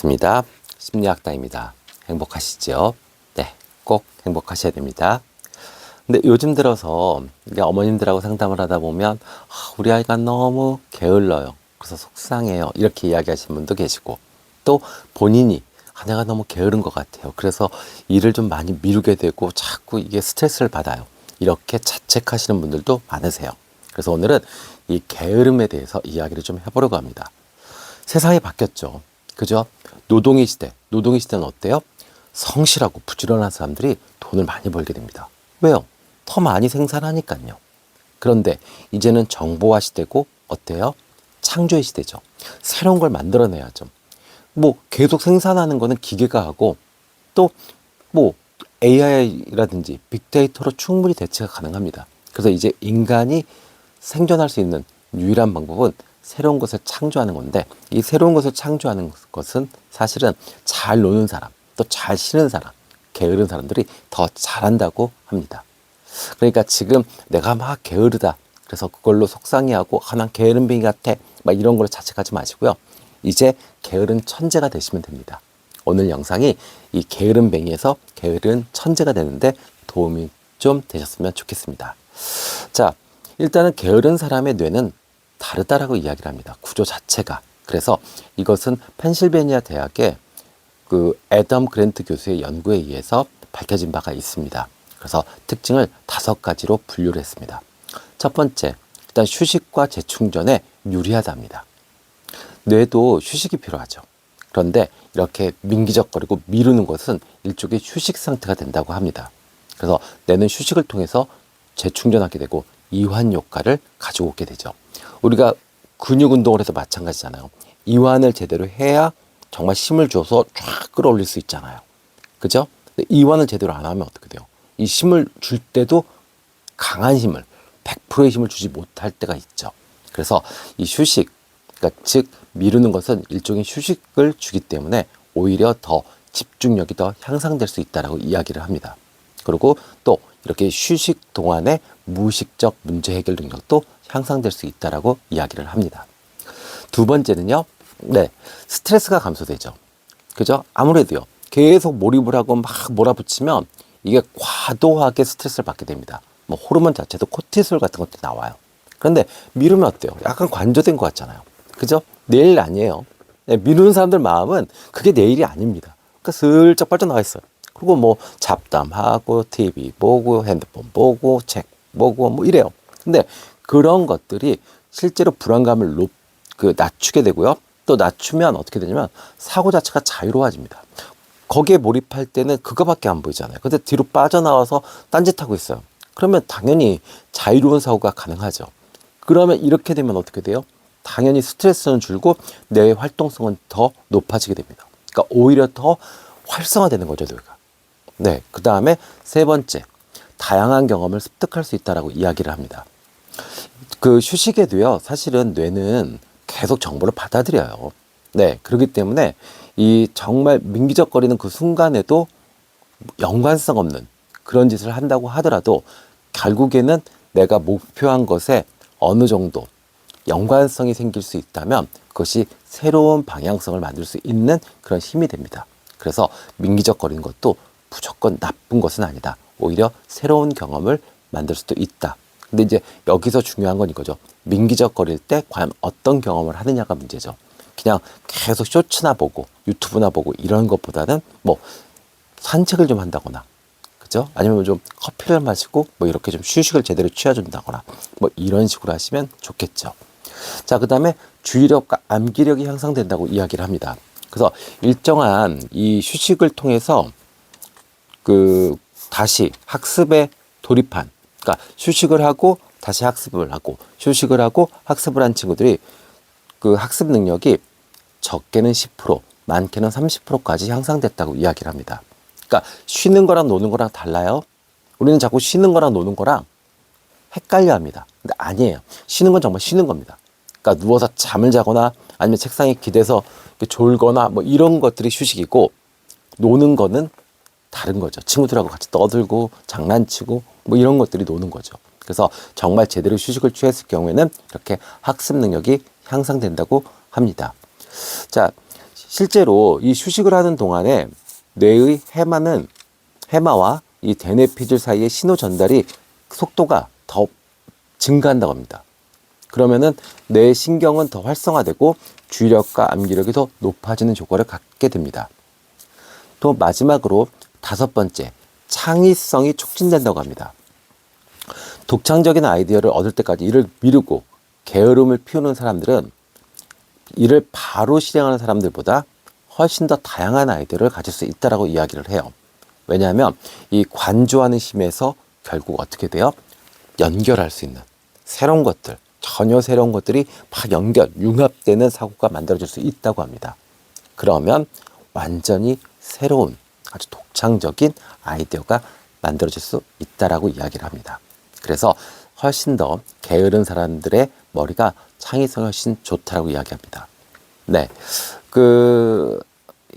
반갑습니다. 심리학다입니다. 행복하시죠? 네, 꼭 행복하셔야 됩니다. 근데 요즘 들어서 이게 어머님들하고 상담을 하다 보면 우리 아이가 너무 게을러요. 그래서 속상해요. 이렇게 이야기하시는 분도 계시고, 또 본인이 내가 너무 게으른 것 같아요. 그래서 일을 좀 많이 미루게 되고 자꾸 이게 스트레스를 받아요. 이렇게 자책하시는 분들도 많으세요. 그래서 오늘은 이 게으름에 대해서 이야기를 좀 해보려고 합니다. 세상이 바뀌었죠. 그죠? 노동의 시대는 어때요? 성실하고 부지런한 사람들이 돈을 많이 벌게 됩니다. 왜요? 더 많이 생산하니까요. 그런데 이제는 정보화 시대고 어때요? 창조의 시대죠. 새로운 걸 만들어내야죠. 계속 생산하는 거는 기계가 하고, 또 AI라든지 빅데이터로 충분히 대체가 가능합니다. 그래서 이제 인간이 생존할 수 있는 유일한 방법은 새로운 것을 창조하는 건데, 이 새로운 것을 창조하는 것은 사실은 잘 노는 사람, 또 잘 쉬는 사람, 게으른 사람들이 더 잘한다고 합니다. 그러니까 지금 내가 막 게으르다, 그래서 그걸로 속상해하고 난 게으름뱅이 같아, 이런 걸로 자책하지 마시고요. 이제 게으른 천재가 되시면 됩니다. 오늘 영상이 이 게으름뱅이에서 게으른 천재가 되는데 도움이 좀 되셨으면 좋겠습니다. 자, 일단은 게으른 사람의 뇌는 다르다라고 이야기를 합니다. 구조 자체가. 그래서 이것은 펜실베니아 대학의 그 애덤 그랜트 교수의 연구에 의해서 밝혀진 바가 있습니다. 그래서 특징을 5가지로 분류를 했습니다. 첫 번째, 일단 휴식과 재충전에 유리하답니다. 뇌도 휴식이 필요하죠. 그런데 이렇게 민기적거리고 미루는 것은 일종의 휴식 상태가 된다고 합니다. 그래서 뇌는 휴식을 통해서 재충전하게 되고 이완 효과를 가지고 오게 되죠. 우리가 근육 운동을 해서 마찬가지잖아요. 이완을 제대로 해야 정말 힘을 줘서 쫙 끌어올릴 수 있잖아요. 그죠? 근데 이완을 제대로 안 하면 어떻게 돼요? 이 힘을 줄 때도 강한 힘을, 100%의 힘을 주지 못할 때가 있죠. 그래서 이 휴식, 그러니까 즉 미루는 것은 일종의 휴식을 주기 때문에 오히려 더 집중력이 더 향상될 수 있다라고 이야기를 합니다. 그리고 또 이렇게 휴식 동안에 무의식적 문제 해결 능력도 향상될 수 있다라고 이야기를 합니다. 두 번째는요, 스트레스가 감소되죠. 그죠? 아무래도요, 계속 몰입을 하고 막 몰아붙이면 이게 과도하게 스트레스를 받게 됩니다. 호르몬 자체도 코티솔 같은 것도 나와요. 그런데 미루면 어때요? 약간 관조된 것 같잖아요. 그죠? 내일 아니에요. 미루는 사람들 마음은 그게 내일이 아닙니다. 그러니까 슬쩍 빠져나가 있어요. 그리고 잡담하고, TV 보고, 핸드폰 보고, 책 보고, 이래요. 근데 그런 것들이 실제로 불안감을 낮추게 되고요. 또 낮추면 어떻게 되냐면 사고 자체가 자유로워집니다. 거기에 몰입할 때는 그거밖에 안 보이잖아요. 근데 뒤로 빠져나와서 딴짓하고 있어요. 그러면 당연히 자유로운 사고가 가능하죠. 그러면 이렇게 되면 어떻게 돼요? 당연히 스트레스는 줄고 뇌의 활동성은 더 높아지게 됩니다. 그러니까 오히려 더 활성화되는 거죠, 뇌가. 네, 그 다음에 세 번째, 다양한 경험을 습득할 수 있다라고 이야기를 합니다. 그 휴식에도요, 사실은 뇌는 계속 정보를 받아들여요. 네, 그렇기 때문에 이 정말 민기적거리는 그 순간에도 연관성 없는 그런 짓을 한다고 하더라도 결국에는 내가 목표한 것에 어느 정도 연관성이 생길 수 있다면 그것이 새로운 방향성을 만들 수 있는 그런 힘이 됩니다. 그래서 민기적거리는 것도 무조건 나쁜 것은 아니다. 오히려 새로운 경험을 만들 수도 있다. 근데 이제 여기서 중요한 건 이거죠. 민기적거릴 때 과연 어떤 경험을 하느냐가 문제죠. 그냥 계속 쇼츠나 보고 유튜브나 보고 이런 것보다는 산책을 좀 한다거나, 그죠? 아니면 좀 커피를 마시고 이렇게 좀 휴식을 제대로 취해준다거나 이런 식으로 하시면 좋겠죠. 자, 그 다음에 주의력과 암기력이 향상된다고 이야기를 합니다. 그래서 일정한 이 휴식을 통해서 다시 학습에 돌입한, 그러니까 휴식을 하고 다시 학습을 하고 휴식을 하고 학습을 한 친구들이 그 학습 능력이 적게는 10%, 많게는 30%까지 향상됐다고 이야기를 합니다. 그러니까 쉬는 거랑 노는 거랑 달라요. 우리는 자꾸 쉬는 거랑 노는 거랑 헷갈려 합니다. 근데 아니에요. 쉬는 건 정말 쉬는 겁니다. 그러니까 누워서 잠을 자거나 아니면 책상에 기대서 졸거나 이런 것들이 휴식이고, 노는 거는 다른 거죠. 친구들하고 같이 떠들고 장난치고 이런 것들이 노는 거죠. 그래서 정말 제대로 휴식을 취했을 경우에는 이렇게 학습 능력이 향상된다고 합니다. 자, 실제로 이 휴식을 하는 동안에 뇌의 해마와 이 대뇌피질 사이의 신호 전달이 속도가 더 증가한다고 합니다. 그러면은 뇌의 신경은 더 활성화되고 주의력과 암기력이 더 높아지는 효과를 갖게 됩니다. 또 마지막으로 5번째, 창의성이 촉진된다고 합니다. 독창적인 아이디어를 얻을 때까지 이를 미루고 게으름을 피우는 사람들은 이를 바로 실행하는 사람들보다 훨씬 더 다양한 아이디어를 가질 수 있다라고 이야기를 해요. 왜냐하면 이 관조하는 힘에서 결국 어떻게 돼요? 연결할 수 있는 새로운 것들, 전혀 새로운 것들이 막 융합되는 사고가 만들어질 수 있다고 합니다. 그러면 완전히 새로운 아주 독창적인 아이디어가 만들어질 수 있다라고 이야기를 합니다. 그래서 훨씬 더 게으른 사람들의 머리가 창의성이 훨씬 좋다라고 이야기합니다. 네.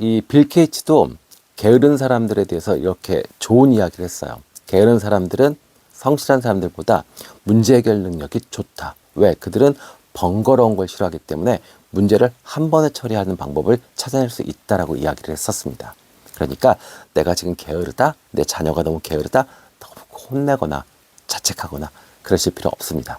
이 빌 게이츠도 게으른 사람들에 대해서 이렇게 좋은 이야기를 했어요. 게으른 사람들은 성실한 사람들보다 문제 해결 능력이 좋다. 왜? 그들은 번거로운 걸 싫어하기 때문에 문제를 한 번에 처리하는 방법을 찾아낼 수 있다라고 이야기를 했었습니다. 그러니까 내가 지금 게으르다, 내 자녀가 너무 게으르다, 너무 혼내거나 자책하거나 그러실 필요 없습니다.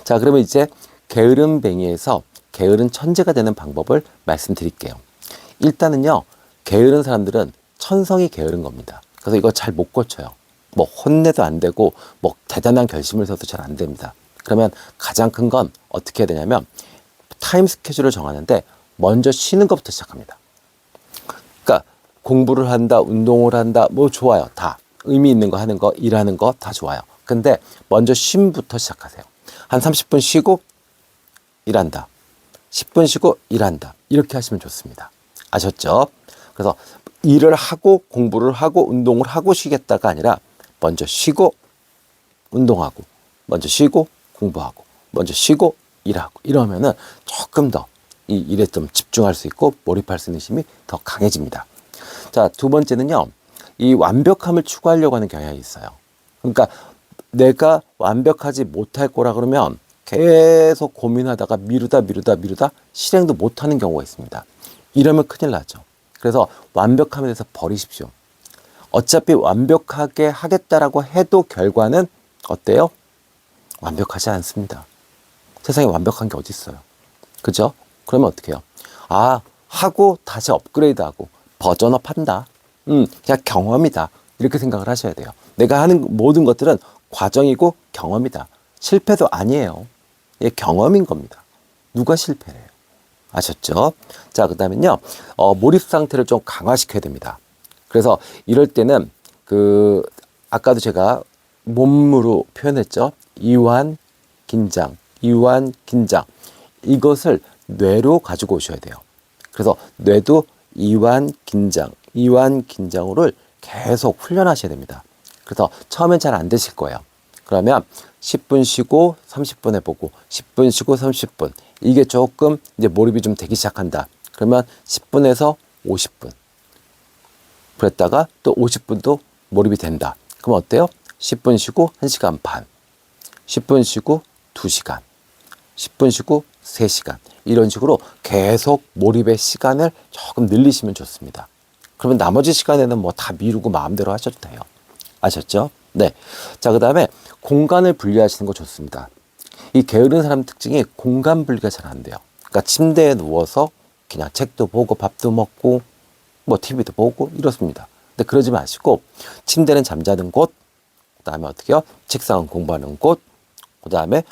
자, 그러면 이제 게으름뱅이에서 게으른 천재가 되는 방법을 말씀드릴게요. 일단은요, 게으른 사람들은 천성이 게으른 겁니다. 그래서 이거 잘 못 고쳐요. 뭐 혼내도 안 되고 뭐 대단한 결심을 해도 잘 안 됩니다. 그러면 가장 큰 건 어떻게 해야 되냐면 타임 스케줄을 정하는데 먼저 쉬는 것부터 시작합니다. 그러니까 공부를 한다, 운동을 한다, 뭐 좋아요. 다 의미 있는 거 하는 거, 일하는 거 다 좋아요. 근데 먼저 쉼부터 시작하세요. 한 30분 쉬고 일한다. 10분 쉬고 일한다. 이렇게 하시면 좋습니다. 아셨죠? 그래서 일을 하고 공부를 하고 운동을 하고 쉬겠다가 아니라 먼저 쉬고 운동하고 먼저 쉬고 공부하고 먼저 쉬고 일하고 이러면은 조금 더 이 일에 좀 집중할 수 있고 몰입할 수 있는 힘이 더 강해집니다. 자, 2번째는요. 이 완벽함을 추구하려고 하는 경향이 있어요. 그러니까 내가 완벽하지 못할 거라 그러면 계속 고민하다가 미루다 실행도 못하는 경우가 있습니다. 이러면 큰일 나죠. 그래서 완벽함에 대해서 버리십시오. 어차피 완벽하게 하겠다라고 해도 결과는 어때요? 완벽하지 않습니다. 세상에 완벽한 게 어디 있어요? 그죠? 그러면 어떻게 해요? 하고 다시 업그레이드하고 버전업 한다. 그냥 경험이다. 이렇게 생각을 하셔야 돼요. 내가 하는 모든 것들은 과정이고 경험이다. 실패도 아니에요. 이게 경험인 겁니다. 누가 실패를 해요? 아셨죠? 자, 그 다음엔요, 몰입 상태를 좀 강화시켜야 됩니다. 그래서 이럴 때는 아까도 제가 몸으로 표현했죠. 이완, 긴장. 이것을 뇌로 가지고 오셔야 돼요. 그래서 뇌도 이완, 긴장으로를 계속 훈련하셔야 됩니다. 그래서 처음엔 잘 안 되실 거예요. 그러면 10분 쉬고 30분 해보고 10분 쉬고 30분 이게 조금 이제 몰입이 좀 되기 시작한다. 그러면 10분에서 50분 그랬다가 또 50분도 몰입이 된다. 그럼 어때요? 10분 쉬고 1시간 반 10분 쉬고 2시간 10분 쉬고 3시간 이런 식으로 계속 몰입의 시간을 조금 늘리시면 좋습니다. 그러면 나머지 시간에는 뭐 다 미루고 마음대로 하셔도 돼요. 아셨죠? 네. 자, 그 다음에 공간을 분리하시는 거 좋습니다. 이 게으른 사람 특징이 공간 분리가 잘 안 돼요. 그러니까 침대에 누워서 그냥 책도 보고 밥도 먹고 뭐 TV도 보고 이렇습니다. 근데 그러지 마시고 침대는 잠자는 곳, 그 다음에 어떻게요? 책상은 공부하는 곳, 그 다음에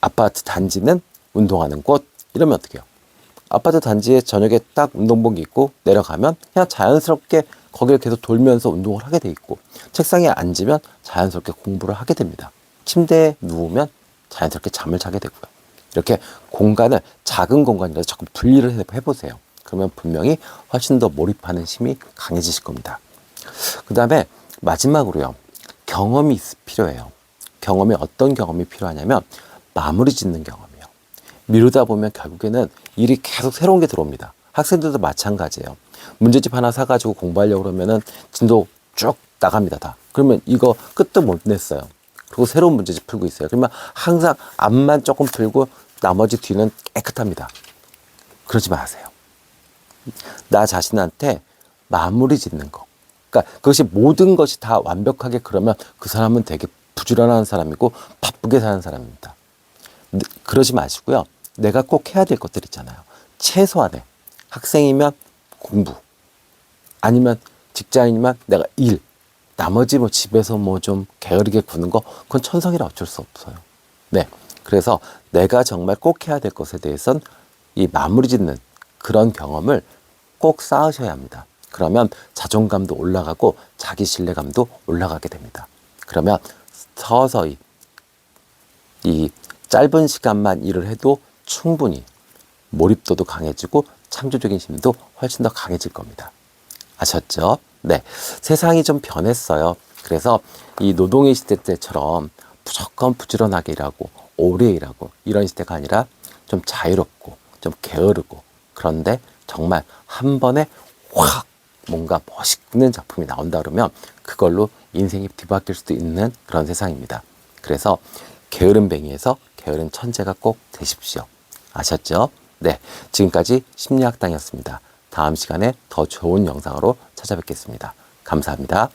아파트 단지는 운동하는 곳 이러면 어떡해요? 아파트 단지에 저녁에 딱 운동복 입고 내려가면 그냥 자연스럽게 거기를 계속 돌면서 운동을 하게 돼 있고 책상에 앉으면 자연스럽게 공부를 하게 됩니다. 침대에 누우면 자연스럽게 잠을 자게 되고요. 이렇게 공간을 작은 공간이라도 조금 분리를 해보세요. 그러면 분명히 훨씬 더 몰입하는 힘이 강해지실 겁니다. 그 다음에 마지막으로요. 경험이 필요해요. 경험이 어떤 경험이 필요하냐면 마무리 짓는 경험이에요. 미루다 보면 결국에는 일이 계속 새로운 게 들어옵니다. 학생들도 마찬가지예요. 문제집 하나 사가지고 공부하려고 그러면은 진도 쭉 나갑니다, 다. 그러면 이거 끝도 못 냈어요. 그리고 새로운 문제집 풀고 있어요. 그러면 항상 앞만 조금 풀고 나머지 뒤는 깨끗합니다. 그러지 마세요. 나 자신한테 마무리 짓는 거. 그러니까 그것이 모든 것이 다 완벽하게 그러면 그 사람은 되게 부지런한 사람이고 바쁘게 사는 사람입니다. 그러지 마시고요. 내가 꼭 해야 될 것들 있잖아요. 최소한의 학생이면 공부, 아니면 직장인이면 내가 일, 나머지 뭐 집에서 뭐 좀 게으르게 구는 거, 그건 천성이라 어쩔 수 없어요. 네. 그래서 내가 정말 꼭 해야 될 것에 대해서는 이 마무리 짓는 그런 경험을 꼭 쌓으셔야 합니다. 그러면 자존감도 올라가고 자기 신뢰감도 올라가게 됩니다. 그러면 서서히 이 짧은 시간만 일을 해도 충분히 몰입도도 강해지고 창조적인 힘도 훨씬 더 강해질 겁니다. 아셨죠? 네. 세상이 좀 변했어요. 그래서 이 노동의 시대 때처럼 무조건 부지런하게 일하고 오래 일하고 이런 시대가 아니라 좀 자유롭고 좀 게으르고, 그런데 정말 한 번에 확 뭔가 멋있는 작품이 나온다 그러면 그걸로 인생이 뒤바뀔 수도 있는 그런 세상입니다. 그래서 게으름뱅이에서 게으른 천재가 꼭 되십시오. 아셨죠? 네. 지금까지 심리학당이었습니다. 다음 시간에 더 좋은 영상으로 찾아뵙겠습니다. 감사합니다.